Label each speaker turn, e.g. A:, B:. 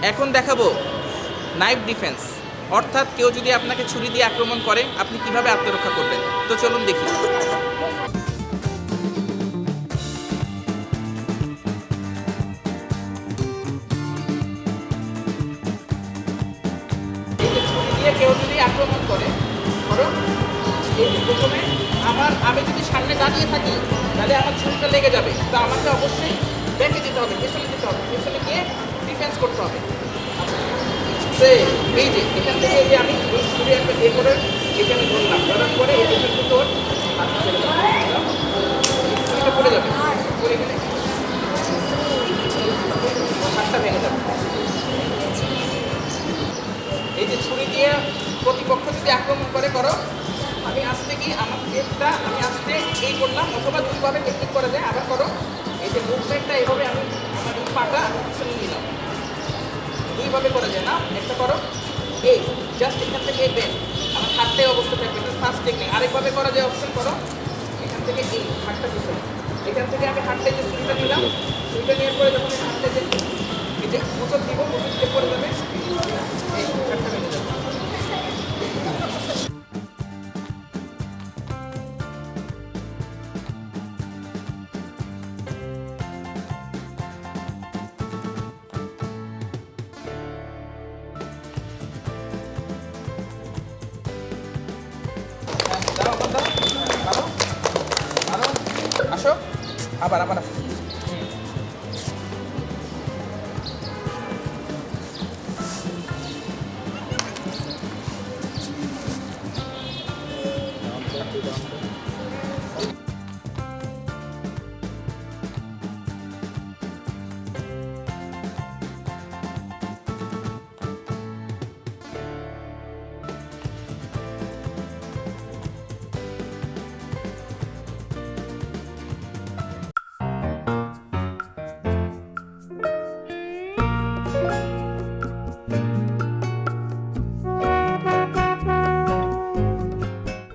A: এখন দেখাবো knife defence, অর্থাৎ কেউ যদি আপনাকে ছুরি দিয়ে আক্রমণ করে আপনি কিভাবে আত্মরক্ষা করবেন। তো চলুন দেখি। এই যে ছুরি দিয়ে কেউ যদি আক্রমণ করে, ধরো এই প্রথমে আমি যদি সামনে দাঁড়িয়ে থাকি তাহলে আমার ছুরিটা লেগে যাবে, তো আমাকে অবশ্যই ব্যাকে যেতে হবে, পেছনে যেতে হবে, পেছনে গিয়ে ডিফেন্স করতে হবে। এই যে এখান থেকে এই যে আমি ছুরি একটা দিয়ে করে এখানে ধরলাম, ধরার পরে এই ডিফেন্স তোর ছুরিটা পড়ে যাবে, পড়ে গেলে হাতটা ভেঙে যাবে। এই যে ছুরি দিয়ে প্রতিপক্ষ যদি আক্রমণ করো, আমি আসতে কি আমার পেটটা আমি আসতে এই করলাম, অথবা দুইভাবে টেকনিক করা যায়। আবার করো এই যে মুভমেন্টটা এইভাবে আমি আমার এই পাটা পিছনে নিলাম, দুইভাবে করা যায় না। একটা করো এই জাস্ট এখান থেকে এই বেন আমার হাতটাই অবস্থা থাকবে, এটা ফার্স্ট টেকনিক। আরেকভাবে করা যায়, অপশন করো এখান থেকে এই হাতটা পিছনে, এখান থেকে আমি হাতটাই যে ছুরিটা নিলাম, ছুরিটা নেওয়ার পরে যখন এই হাতটা যে এই যে মুসল দিব, মুসল দিয়ে পড়ে যাবে, এই হাতটা ভেঙে যাবে। দাও, আবার দাও, আরো আসো, আবার আসো।